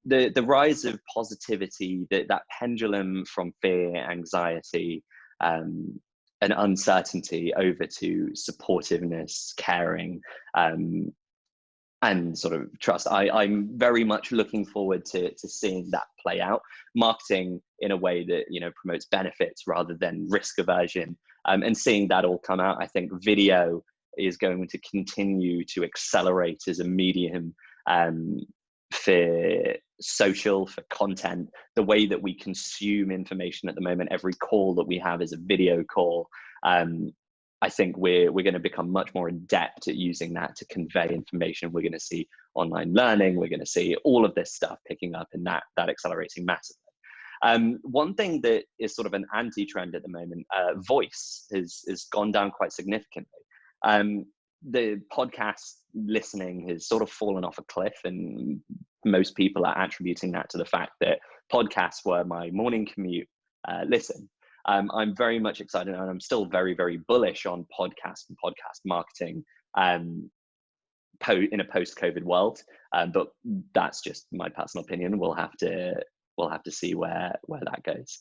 the rise of positivity, that pendulum from fear, anxiety, and uncertainty over to supportiveness, caring, and sort of trust. I'm very much looking forward to seeing that play out. Marketing in a way that, promotes benefits rather than risk aversion, and seeing that all come out. I think video is going to continue to accelerate as a medium, for social, for content. The way that we consume information at the moment, every call that we have is a video call. I think we're going to become much more adept at using that to convey information. We're going to see online learning. We're going to see all of this stuff picking up, and that accelerating massively. One thing that is sort of an anti-trend at the moment, voice has gone down quite significantly. The podcast listening has sort of fallen off a cliff, and most people are attributing that to the fact that podcasts were my morning commute listen. I'm very much excited, and I'm still very, very bullish on podcast and podcast marketing in a post-COVID world. But that's just my personal opinion. We'll have to see where that goes.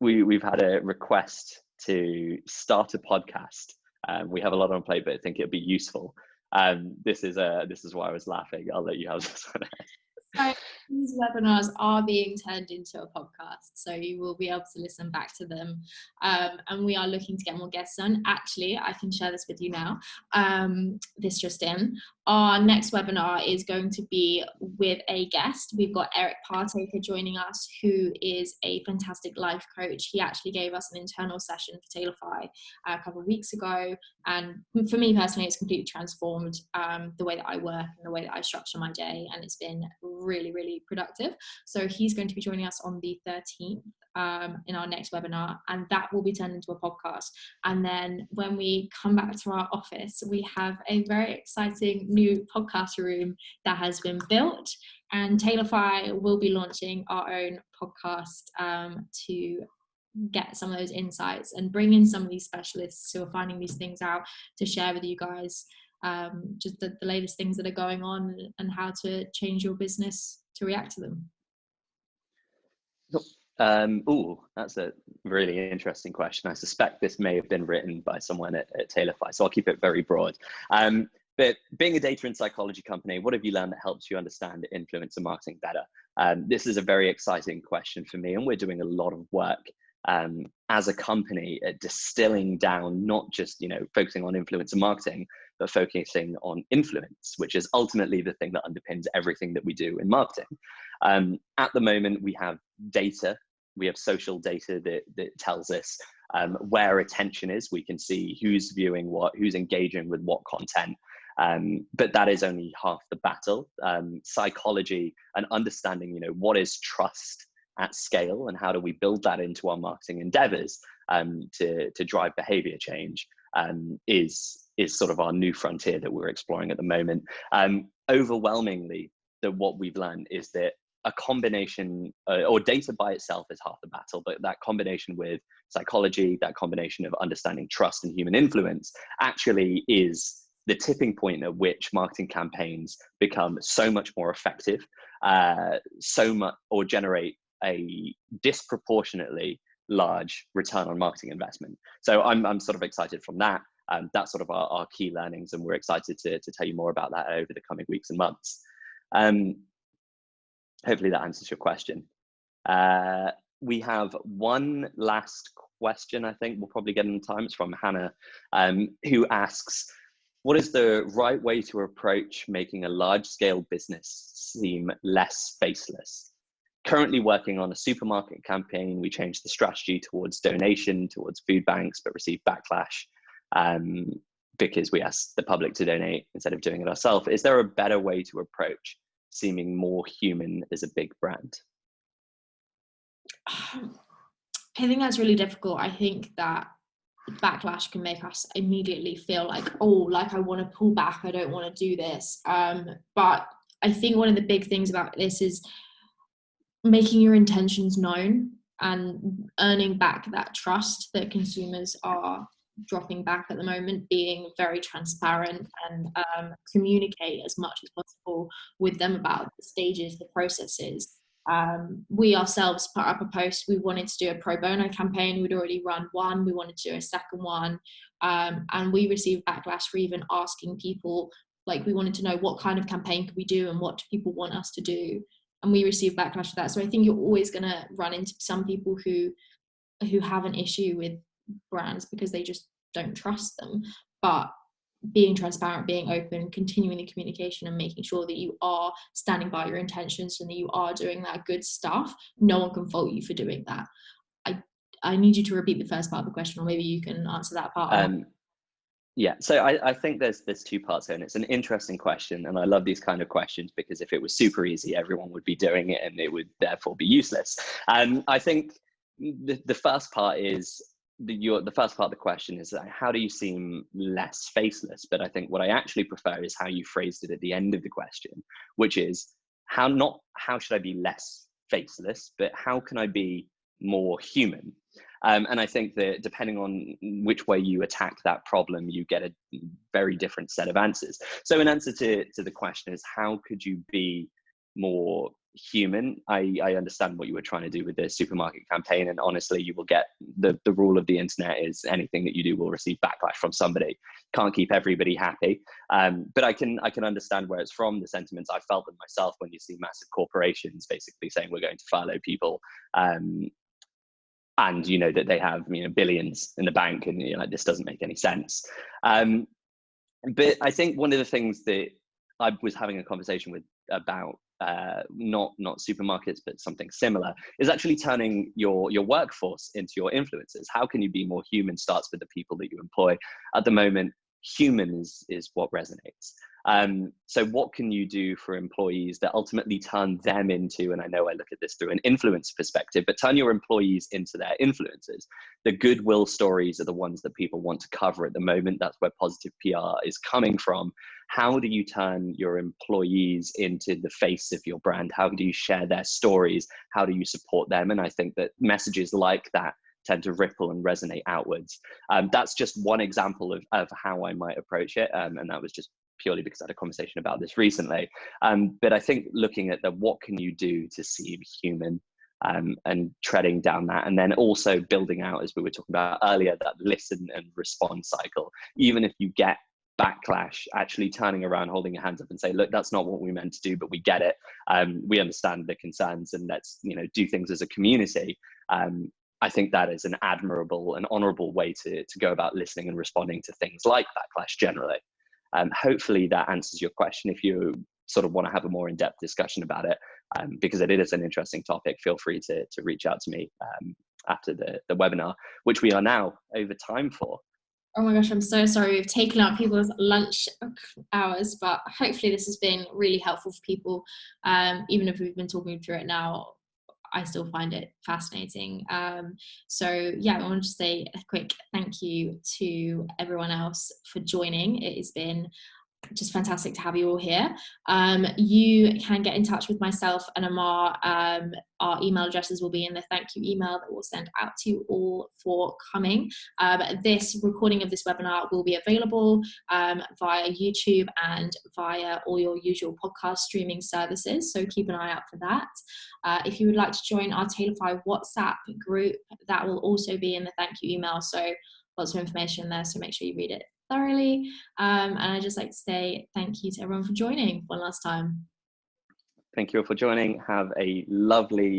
We've had a request to start a podcast. We have a lot on plate, but I think it'd be useful. This is why I was laughing. I'll let you have this one. So these webinars are being turned into a podcast, so you will be able to listen back to them. And we are looking to get more guests on. Actually, I can share this with you now. This just in. Our next webinar is going to be with a guest. We've got Eric Partaker joining us, who is a fantastic life coach. He actually gave us an internal session for Tailify a couple of weeks ago. And for me personally, it's completely transformed the way that I work and the way that I structure my day. And it's been really, really productive. So he's going to be joining us on the 13th in our next webinar, and that will be turned into a podcast. And then when we come back to our office, we have a very exciting new podcast room that has been built, and Tailify will be launching our own podcast to get some of those insights and bring in some of these specialists who are finding these things out to share with you guys, just the latest things that are going on and how to change your business to react to them. That's a really interesting question. I suspect this may have been written by someone at Tailify, so I'll keep it very broad. But being a data and psychology company, what have you learned that helps you understand influencer marketing better? This is a very exciting question for me, and we're doing a lot of work as a company at distilling down, not just focusing on influencer marketing, but focusing on influence, which is ultimately the thing that underpins everything that we do in marketing. At the moment, we have data. We have social data that tells us where attention is. We can see who's viewing what, who's engaging with what content. But that is only half the battle. Psychology and understanding, what is trust at scale and how do we build that into our marketing endeavors to drive behavior change is sort of our new frontier that we're exploring at the moment. Overwhelmingly, what we've learned is that a combination or data by itself is half the battle, but that combination with psychology, that combination of understanding trust and human influence actually is the tipping point at which marketing campaigns become so much more effective, or generate a disproportionately large return on marketing investment. So I'm sort of excited from that. That's sort of our key learnings, and we're excited to tell you more about that over the coming weeks and months. Hopefully that answers your question. We have one last question, I think we'll probably get in time. It's from Hannah, who asks, what is the right way to approach making a large-scale business seem less faceless? Currently working on a supermarket campaign, we changed the strategy towards donation, towards food banks, but received backlash because we asked the public to donate instead of doing it ourselves. Is there a better way to approach seeming more human as a big brand? I think that's really difficult. I think that backlash can make us immediately feel like, oh, like I want to pull back, I don't want to do this. But I think one of the big things about this is making your intentions known and earning back that trust that consumers are dropping back at the moment, being very transparent and communicate as much as possible with them about the stages, the processes. We ourselves put up a post. We wanted to do a pro bono campaign. We'd already run one. We wanted to do a second one. And we received backlash for even asking people, like, we wanted to know what kind of campaign could we do and what do people want us to do. And we received backlash for that. So I think you're always going to run into some people who have an issue with brands because they just don't trust them. But being transparent, being open, continuing the communication and making sure that you are standing by your intentions and that you are doing that good stuff, no one can fault you for doing that. I need you to repeat the first part of the question, or maybe you can answer that part. Yeah, so I think there's two parts here, and it's an interesting question, and I love these kind of questions because if it was super easy, everyone would be doing it and it would therefore be useless. I think the first part is the first part of the question is how do you seem less faceless? But I think what I actually prefer is how you phrased it at the end of the question, which is how should I be less faceless, but how can I be more human? And I think that depending on which way you attack that problem, you get a very different set of answers. So an answer to the question is, how could you be more human? I understand what you were trying to do with the supermarket campaign, and honestly, you will get the rule of the internet is anything that you do will receive backlash from somebody. Can't keep everybody happy, but I can understand where it's from. The sentiments I felt them myself when you see massive corporations basically saying we're going to furlough people, and you know that they have billions in the bank, and you're like, this doesn't make any sense. But I think one of the things that I was having a conversation with about not supermarkets, but something similar, is actually turning your workforce into your influencers. How can you be more human starts with the people that you employ. At the moment, human is what resonates. So what can you do for employees that ultimately turn them into, and I know I look at this through an influence perspective, but turn your employees into their influencers. The goodwill stories are the ones that people want to cover at the moment. That's where positive PR is coming from. How do you turn your employees into the face of your brand? How do you share their stories? How do you support them? And I think that messages like that tend to ripple and resonate outwards. That's just one example of how I might approach it. And that was just purely because I had a conversation about this recently. But I think looking at what can you do to seem human, and treading down that, and then also building out, as we were talking about earlier, that listen and respond cycle. Even if you get backlash, actually turning around, holding your hands up and say, look, that's not what we meant to do, but we get it. We understand the concerns, and let's do things as a community. I think that is an admirable and honorable way to go about listening and responding to things like backlash generally. Hopefully that answers your question. If you sort of want to have a more in-depth discussion about it, because it is an interesting topic, feel free to reach out to me after the webinar, which we are now over time for. Oh my gosh, I'm so sorry. We've taken up people's lunch hours, but hopefully this has been really helpful for people. Even if we've been talking through it now, I still find it fascinating. So yeah, I want to just say a quick thank you to everyone else for joining. It has been just fantastic to have you all here. You can get in touch with myself and Ammar. Our email addresses will be in the thank you email that we'll send out to you all for coming. This recording of this webinar will be available via YouTube and via all your usual podcast streaming services, so keep an eye out for that. If you would like to join our Tailify WhatsApp group, that will also be in the thank you email, so lots of information there, so make sure you read it thoroughly. And I'd just like to say thank you to everyone for joining one last time. Thank you all for joining. Have a lovely